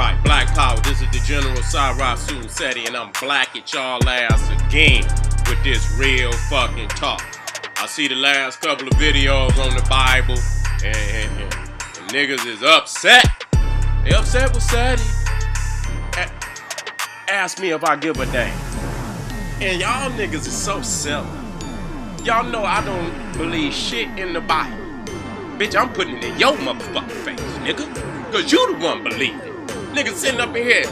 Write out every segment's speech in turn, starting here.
right, Black Power. This is the General Cyrus Sunseti, and I'm black at y'all ass again with this real fucking talk. I see the last couple of videos on the Bible, and niggas is upset. They upset with Sadie. Ask me if I give a damn. And y'all niggas is so simple. Y'all know I don't believe shit in the Bible. Bitch, I'm putting it in your motherfucking face, nigga. Cause you the one believing. Niggas sitting up in here,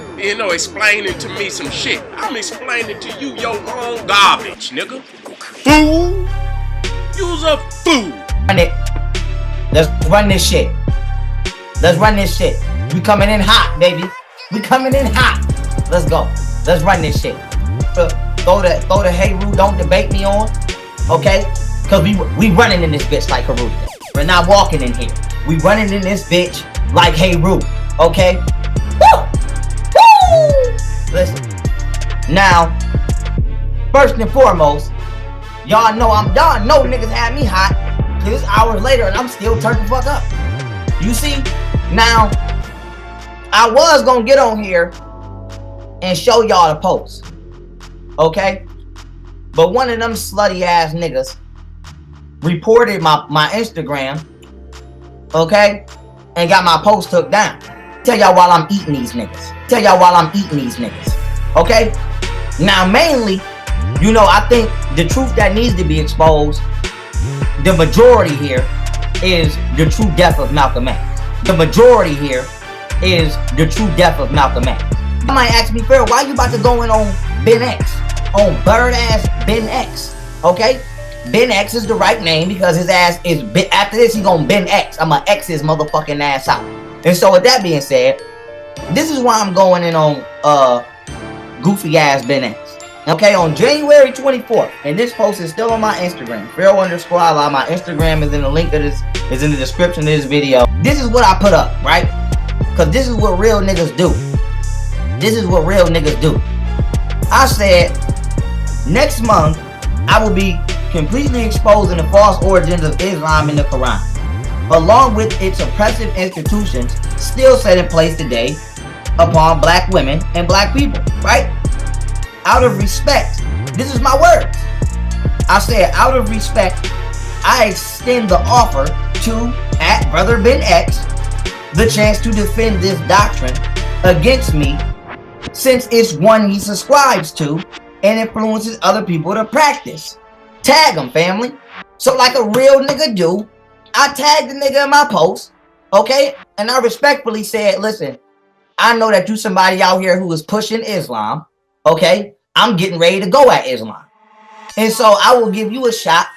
explaining to me some shit. I'm explaining to you your own garbage, nigga. Fool. You's a fool. Run it. Let's run this shit. Let's run this shit. We coming in hot, baby. We coming in hot. Let's go. Let's run this shit. Throw the hey Roo, don't debate me on. Okay? Cause we running in this bitch like Haru. We're not walking in here. We running in this bitch like hey Roo. Okay? Woo! Woo! Listen. Now, first and foremost, y'all know niggas had me hot. Cause it's hours later and I'm still turned the fuck up. You see? Now, I was gonna get on here and show y'all the post. Okay? But one of them slutty ass niggas reported my Instagram, okay, and got my post took down. Tell y'all while I'm eating these niggas. Okay? Now mainly, I think the truth that needs to be exposed, the majority here is the true death of Malcolm X. The majority here is the true death of Malcolm X. You might ask me, Pharaoh, why you about to go in on Ben X? On bird ass Ben X, okay? Ben X is the right name because his ass is, after this he gonna Ben X. I'ma X his motherfucking ass out. And so with that being said, this is why I'm going in on goofy ass Ben X. Okay, on January 24th, and this post is still on my Instagram, Pharaoh_Allah. My Instagram is in the link that is in the description of this video. This is what I put up, right? Because this is what real niggas do. I said, next month, I will be completely exposing the false origins of Islam in the Quran, along with its oppressive institutions still set in place today upon black women and black people, right? Out of respect, this is my words. I said, out of respect, I extend the offer to Brother Ben X the chance to defend this doctrine against me, since it's one he subscribes to and influences other people to practice. Tag him, family. So like a real nigga do, I tagged the nigga in my post, okay? And I respectfully said, listen, I know that you somebody out here who is pushing Islam, okay? I'm getting ready to go at Islam. And so I will give you a shot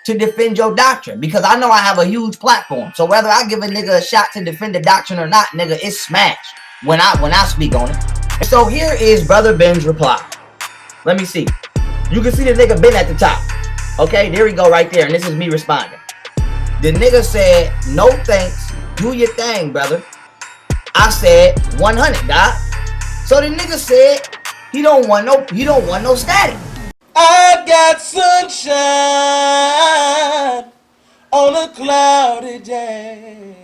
to defend your doctrine because I know I have a huge platform. So whether I give a nigga a shot to defend the doctrine or not, nigga, it's smashed when I speak on it. And so here is Brother Ben's reply. Let me see. You can see the nigga Ben at the top. Okay, there we go right there. And this is me responding. The nigga said, no thanks. Do your thing, brother. I said 100, dog. So the nigga said he don't want no static. I got sunshine on a cloudy day.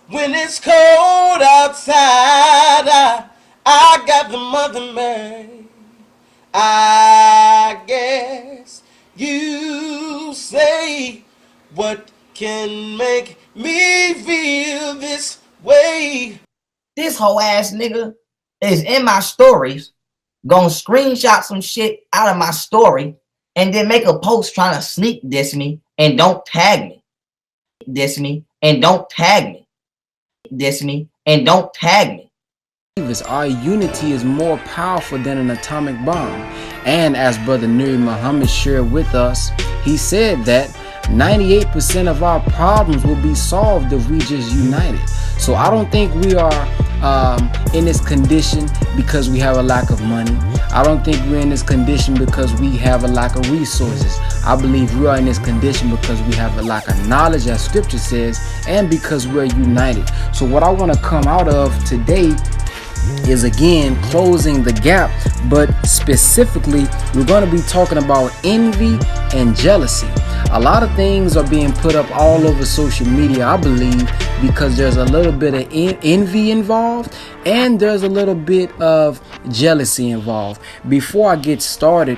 When it's cold outside, I got the Mother May. I guess you say, what can make me feel this way? This whole ass nigga is in my stories, gonna screenshot some shit out of my story, and then make a post trying to sneak diss me and don't tag me. Diss me and don't tag me. Diss me and don't tag me. Our unity is more powerful than an atomic bomb. And as Brother Nuri Muhammad shared with us, he said that 98% of our problems will be solved if we just united. So I don't think we are in this condition because we have a lack of money. I don't think we're in this condition because we have a lack of resources. I believe we are in this condition because we have a lack of knowledge, as scripture says, and because we're united. So what I want to come out of today is again closing the gap, but specifically we're going to be talking about envy and jealousy. A lot of things are being put up all over social media, I believe, because there's a little bit of envy involved, and there's a little bit of jealousy involved. Before I get started,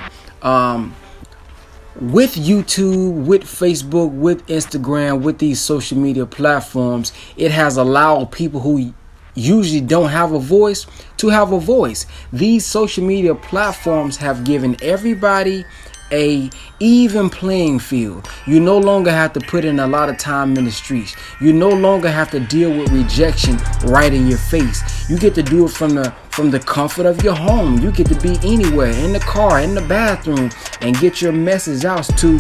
with YouTube, with Facebook, with Instagram, with these social media platforms, it has allowed people who usually don't have a voice to have a voice. These social media platforms have given everybody a even playing field. You no longer have to put in a lot of time in the streets. You no longer have to deal with rejection right in your face. You get to do it from the comfort of your home. You get to be anywhere, in the car, in the bathroom, and get your message out to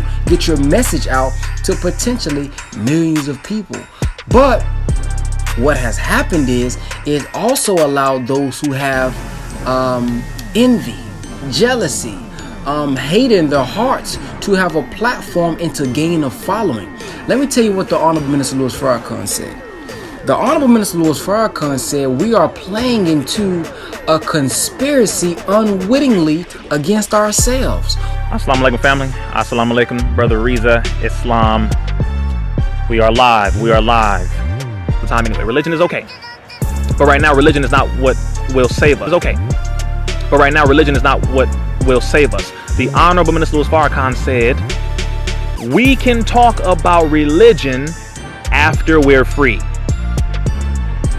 potentially millions of people. But what has happened is it also allowed those who have envy, jealousy, hate in their hearts to have a platform and to gain a following. Let me tell you what the Honorable Minister Louis Farrakhan said. The Honorable Minister Louis Farrakhan said we are playing into a conspiracy unwittingly against ourselves. Assalamu alaikum, family. Assalamu alaikum, Brother Reza, Islam. We are live. We are live. The time anyway. Religion is okay. But right now, religion is not what will save us. It's okay. But right now, religion is not what will save us. The Honorable Minister Louis Farrakhan said, we can talk about religion after we're free.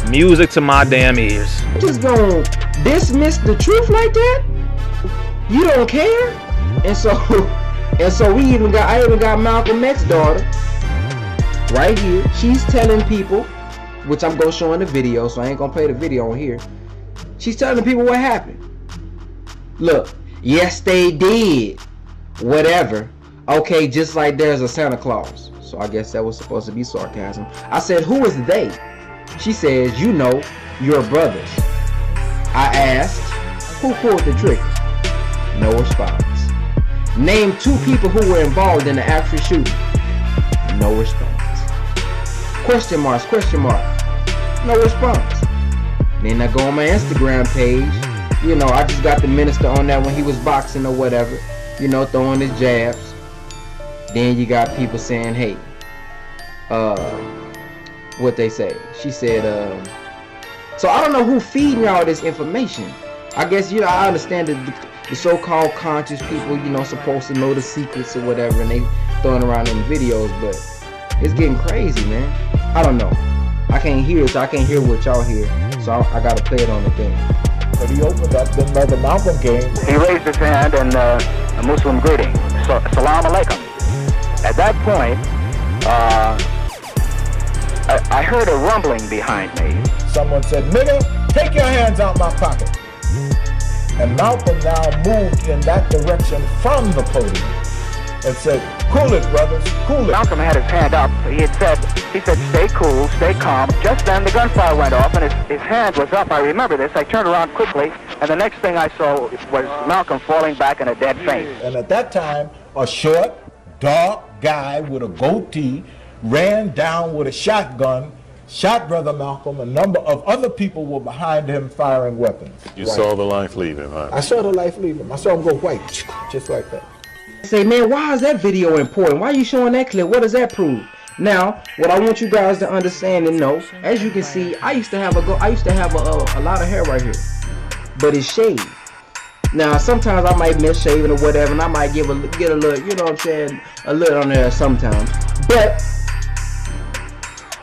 Music to my damn ears. Just gonna dismiss the truth like that? You don't care? And so I even got Malcolm X's daughter right here. She's telling people, which I'm gonna show in the video, so I ain't gonna play the video on here. She's telling people what happened. Look, yes they did. Whatever. Okay, just like there's a Santa Claus. So I guess that was supposed to be sarcasm. I said, who is they? She says, you know, your brothers. I asked, who pulled the trigger? No response. Name 2 people who were involved in the actual shooting. No response. Question mark. No response. Then I go on my Instagram page. You know, I just got the minister on that when he was boxing or whatever. You know, throwing his jabs. Then you got people saying, hey, what they say. She said, so I don't know who feeding y'all this information. I guess, you know, I understand that the so-called conscious people, you know, supposed to know the secrets or whatever, and they throwing around in videos, but it's getting crazy, man. I don't know. I can't hear it, so I can't hear what y'all hear. So I gotta play it on the thing. But he opened up, then Brother Malcolm came. He raised his hand in a Muslim greeting. So, Salam alaikum. At that point, I heard a rumbling behind me. Someone said, nigga, take your hands out my pocket. And Malcolm now moved in that direction from the podium and said, cool it, brothers, cool it. Malcolm had his hand up. He said, stay cool, stay calm. Just then the gunfire went off and his hand was up. I remember this. I turned around quickly, and the next thing I saw was Malcolm falling back in a dead faint. And at that time, a short, dark guy with a goatee ran down with a shotgun, shot Brother Malcolm. A number of other people were behind him firing weapons. You saw the life leave him, huh? I saw the life leave him. I saw him go white, just like that. Say, man, why is that video important? Why are you showing that clip? What does that prove? Now, what I want you guys to understand and know, as you can see, I used to have a lot of hair right here, but it's shaved. Now, sometimes I might miss shaving or whatever, and I might get a little, you know what I'm saying, a little on there sometimes. But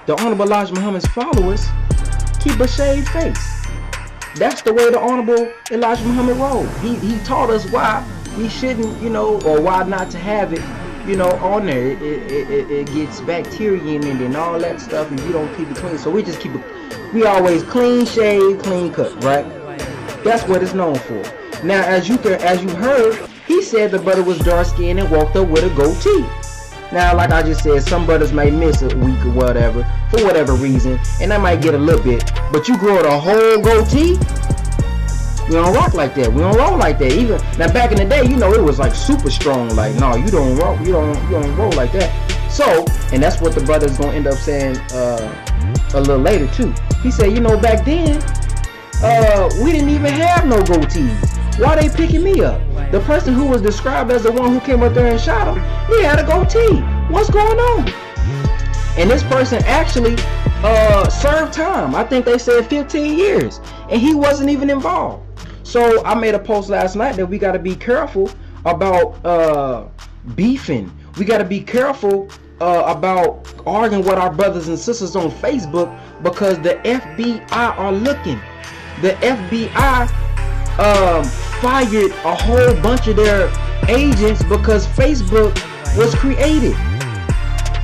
the Honorable Elijah Muhammad's followers keep a shaved face. That's the way the Honorable Elijah Muhammad rolled. He taught us why we shouldn't, you know, or why not to have it, you know, on there. It gets bacteria in it and all that stuff if you don't keep it clean. So we just keep it, we always clean shave, clean cut, right? That's what it's known for. Now, as you heard, he said the brother was dark skinned and walked up with a goatee. Now, like I just said, some brothers may miss a week or whatever, for whatever reason, and that might get a little bit. But you grow the whole goatee, we don't rock like that. We don't roll like that. Even now, back in the day, you know, it was like super strong. Like, no, you don't roll. You don't roll like that. So, and that's what the brother's gonna end up saying a little later too. He said, you know, back then, we didn't even have no goatees. Why they picking me up? The person who was described as the one who came up there and shot him, he had a goatee. What's going on? And this person actually served time. I think they said 15 years, and he wasn't even involved. So I made a post last night that we got to be careful about beefing. We got to be careful about arguing with our brothers and sisters on Facebook, because the FBI are looking. The FBI fired a whole bunch of their agents because Facebook was created.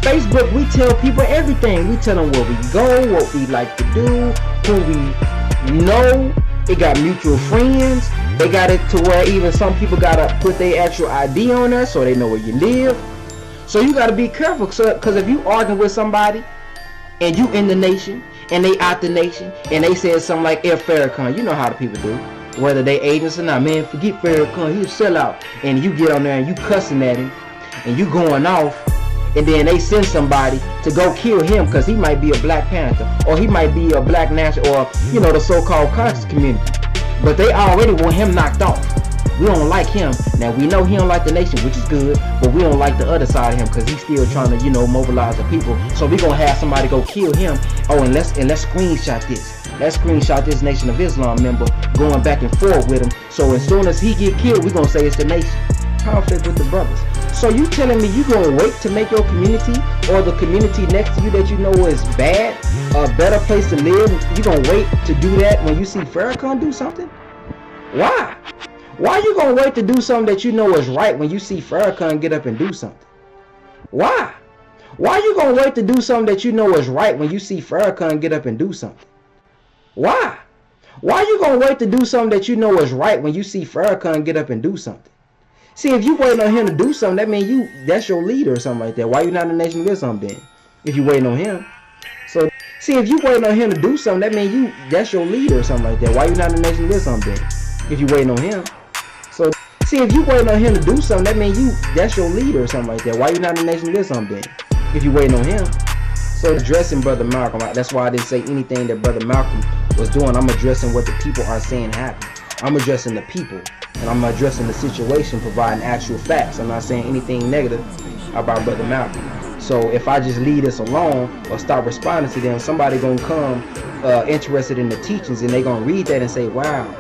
Facebook, we tell people everything. We tell them where we go, what we like to do, who we know. It got mutual friends. They got it to where even some people gotta put their actual ID on there so they know where you live. So you gotta be careful, because if you arguing with somebody and you in the nation and they out the nation and they said something like F. Farrakhan, you know how the people do, whether they agents or not. Man, forget Farrakhan, he's a sellout. And you get on there and you cussing at him and you going off, and then they send somebody to go kill him because he might be a Black Panther, or he might be a Black National, or the so-called conscious community. But they already want him knocked off. We don't like him. Now we know he don't like the nation, which is good, but we don't like the other side of him because he's still trying to, mobilize the people. So we gonna have somebody go kill him. Oh, and let's screenshot this. Let's screenshot this Nation of Islam member going back and forth with him. So as soon as he get killed, we gonna say it's the nation. Conflict with the brothers. So you telling me you gonna wait to make your community or the community next to you that you know is bad a better place to live? You gonna wait to do that when you see Farrakhan do something? Why? Why you gonna wait to do something that you know is right when you see Farrakhan get up and do something? Why? Why you gonna wait to do something that you know is right when you see Farrakhan get up and do something? Why? Why you gonna wait to do something that you know is right when you see Farrakhan get up and do something? See, if you waiting on him to do something, that means that's your leader or something like that. Why you not in the Nation of Islam then? If you waiting on him. So, see, if you waiting on him to do something, that means that's your leader or something like that. Why you not in the Nation of Islam then? If you waiting on him. So, see, if you waiting on him to do something, that means that's your leader or something like that. Why you not in the Nation of Islam then? If you waiting on him. So, addressing Brother Malcolm, that's why I didn't say anything that Brother Malcolm was doing. I'm addressing what the people are saying happened. I'm addressing the people. And I'm addressing the situation, providing actual facts. I'm not saying anything negative about Brother Malcolm. So if I just leave this alone or stop responding to them, somebody gonna come interested in the teachings, and they gonna read that and say, wow,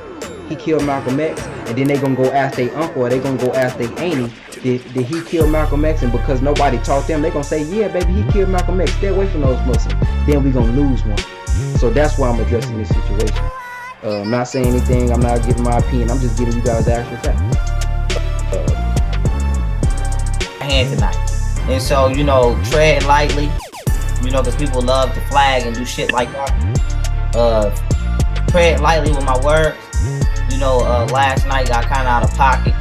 he killed Malcolm X. And then they gonna go ask their uncle, or they gonna go ask their auntie, did he kill Malcolm X? And because nobody taught them, they gonna say, yeah, baby, he killed Malcolm X. Stay away from those Muslims. Then we gonna lose one. So that's why I'm addressing this situation. I'm not saying anything. I'm not giving my opinion. I'm just giving you guys the actual facts. Hand tonight. And so, tread lightly, because people love to flag and do shit like that. Tread lightly with my words. Last night got kind of out of pocket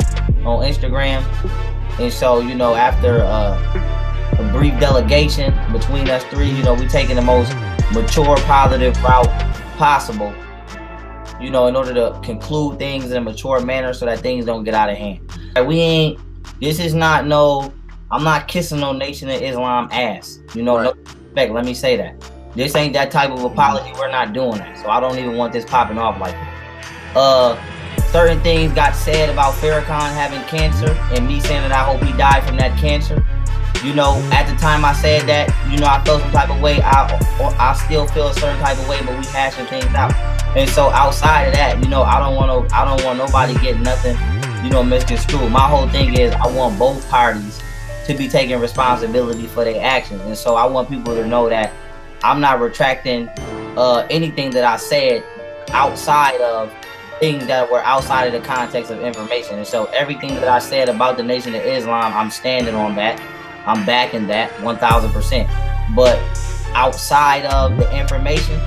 on Instagram. And so, after a brief delegation between us three, we taking the most mature, positive route possible. In order to conclude things in a mature manner so that things don't get out of hand. This is not I'm not kissing no Nation of Islam ass. Right. No respect, let me say that. This ain't that type of apology, we're not doing that. So I don't even want this popping off like that. Certain things got said about Farrakhan having cancer and me saying that I hope he died from that cancer. At the time I said that, I felt some type of way. I still feel a certain type of way, but we hashing things out. And so outside of that, I don't want nobody getting nothing, misconstrued. My whole thing is I want both parties to be taking responsibility for their actions. And so I want people to know that I'm not retracting anything that I said outside of things that were outside of the context of information. And so everything that I said about the Nation of Islam, I'm standing on that. I'm backing that 1000%. But outside of the information,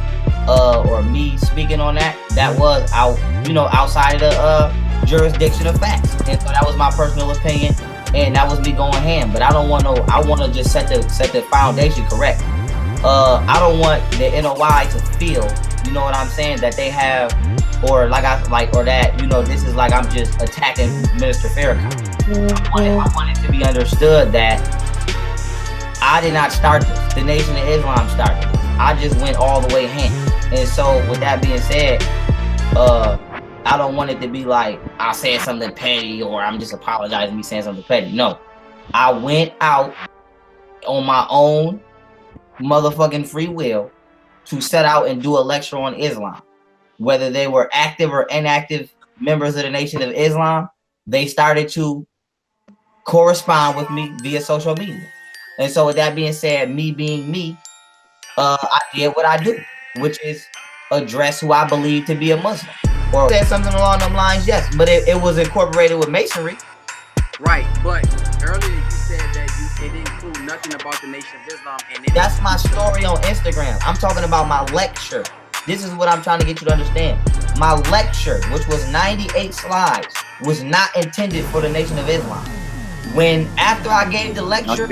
or me speaking on that was outside of the jurisdiction of facts. And so that was my personal opinion, and that was me going ham. But I want to just set the foundation correct. I don't want the NOI to feel, what I'm saying, that they have, or that, this is like I'm just attacking Minister Farrakhan. I want it to be understood that I did not start this. The Nation of Islam started this. I just went all the way ham. And so with that being said, I don't want it to be like I said something petty or I'm just apologizing me saying something petty. No, I went out on my own motherfucking free will to set out and do a lecture on Islam. Whether they were active or inactive members of the Nation of Islam, they started to correspond with me via social media. And so with that being said, me being me, I did what I do, which is address who I believe to be a Muslim. Or said something along them lines, yes, but it was incorporated with Masonry. Right, but earlier you said that it didn't include nothing about the Nation of Islam. And that's my story on Instagram. I'm talking about my lecture. This is what I'm trying to get you to understand. My lecture, which was 98 slides, was not intended for the Nation of Islam. When after I gave the lecture,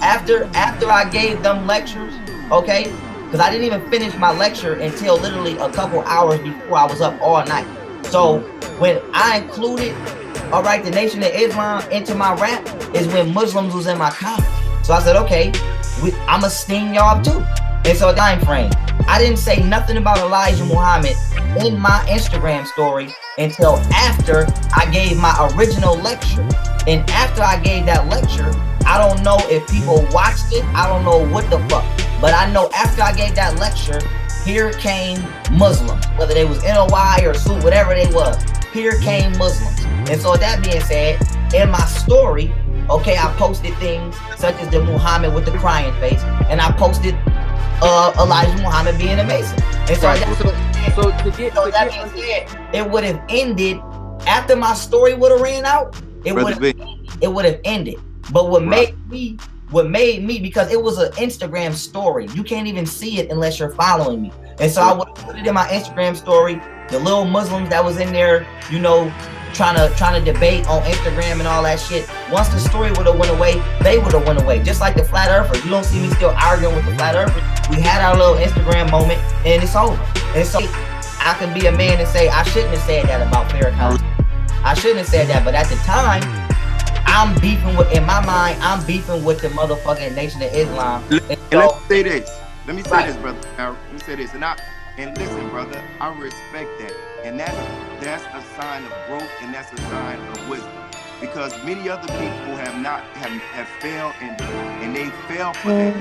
after I gave them lectures, okay, because I didn't even finish my lecture until literally a couple hours before I was up all night. So when I included, all right, the Nation of Islam into my rap is when Muslims was in my comments. So I said, okay, I'ma sting y'all too. And so time frame, I didn't say nothing about Elijah Muhammad in my Instagram story until after I gave my original lecture. And after I gave that lecture, I don't know if people watched it. I don't know what the fuck. But I know after I gave that lecture, here came Muslims. Whether they was NOI or SUIT, whatever they was, here came Muslims. And so that being said, in my story, okay, I posted things such as the Muhammad with the crying face, and I posted Elijah Muhammad being a Mason. And so, that being said, it would have ended after my story would have ran out. It would have ended. But what made me, because it was an Instagram story. You can't even see it unless you're following me. And so I would put it in my Instagram story. The little Muslims that was in there, you know, trying to debate on Instagram and all that shit. Once the story would have went away, they would have went away. Just like the flat earthers. You don't see me still arguing with the flat earthers. We had our little Instagram moment and it's over. And so I can be a man and say I shouldn't have said that about Farrakhan. I shouldn't have said that, but at the time, I'm beefing with, in my mind, I'm beefing with the motherfucking Nation of Islam. Let me say this. Let me say this, brother. Let me say this. And listen, brother, I respect that. And that's a sign of growth, and that's a sign of wisdom. Because many other people have failed, and they fail for that.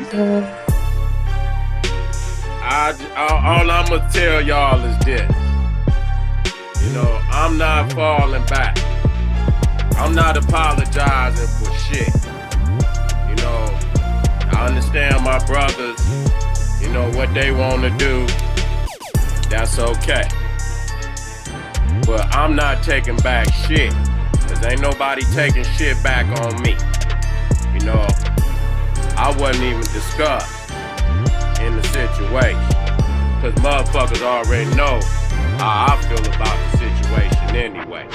All I'm gonna tell y'all is this. You know, I'm not falling back. I'm not apologizing for shit. You know, I understand my brothers, you know, what they want to do. That's okay. But I'm not taking back shit. Cause ain't nobody taking shit back on me. You know, I wasn't even discussed in the situation. Cause motherfuckers already know how I feel about the situation anyway.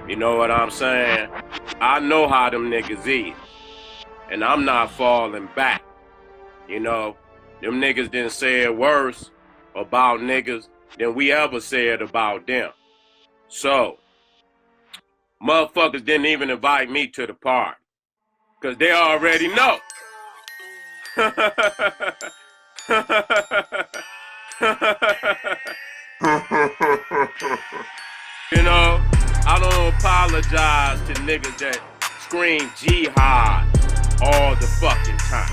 You know what I'm saying? I know how them niggas is. And I'm not falling back. You know, them niggas didn't say it worse about niggas than we ever said about them. So, motherfuckers didn't even invite me to the party. Cause they already know. You know, I don't apologize to niggas that scream jihad all the fucking time.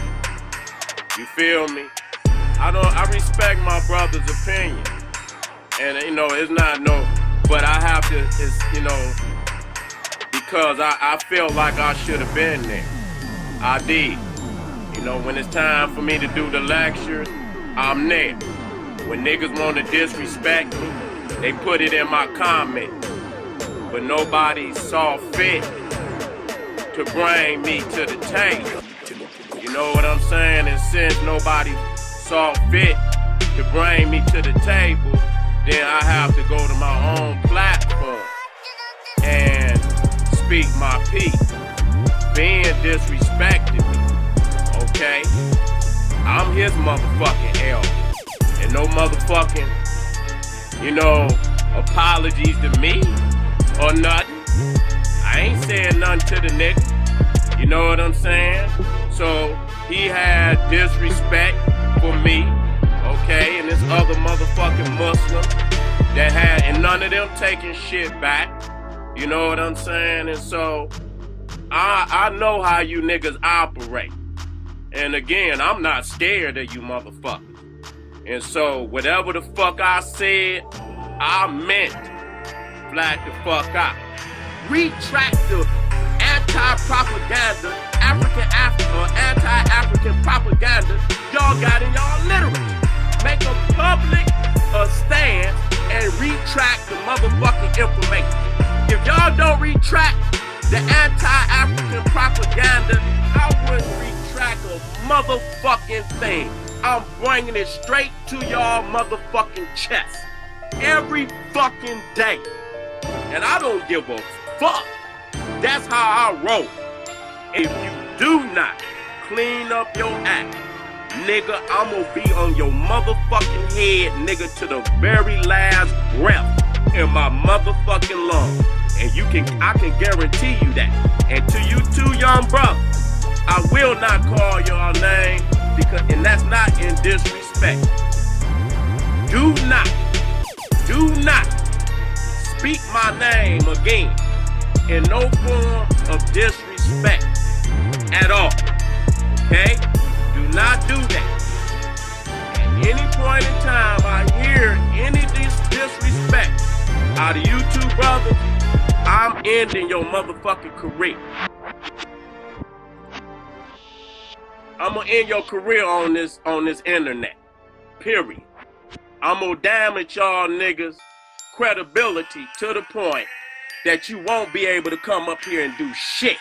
You feel me? I respect my brother's opinion. And you know, it's not no, but I have to, it's, you know, because I feel like I should have been there. I did. You know, when it's time for me to do the lectures, I'm there. When niggas want to disrespect me, they put it in my comments. But nobody saw fit to bring me to the table. You know what I'm saying? And since nobody saw fit to bring me to the table, then I have to go to my own platform and speak my piece. Being disrespected me, okay? I'm his motherfucking elder. And no motherfucking, you know, apologies to me or nothing. I ain't saying nothing to the nigga. You know what I'm saying? So he had disrespect for me, okay? And this other motherfucking Muslim that had, and none of them taking shit back. You know what I'm saying? And so I know how you niggas operate. And again, I'm not scared of you motherfuckers. And so whatever the fuck I said, I meant flat the fuck out. Retract the anti-propaganda, anti-African propaganda y'all got in y'all literature. Make a public stance and retract the motherfucking information. If y'all don't retract the anti-African propaganda, I wouldn't retract a motherfucking thing. I'm bringing it straight to y'all motherfucking chest every fucking day. And I don't give a fuck. That's how I roll. If you do not clean up your act, nigga, I'm gonna be on your motherfucking head, nigga, to the very last breath in my motherfucking lungs. And I can guarantee you that. And to you two young brothers, I will not call your name and that's not in disrespect. Do not speak my name again in no form of disrespect at all. Okay? Do not do that. At any point in time I hear any disrespect out of you two brothers, I'm ending your motherfucking career. I'm gonna end your career on this internet. Period. I'm gonna damage y'all niggas' credibility to the point that you won't be able to come up here and do shit.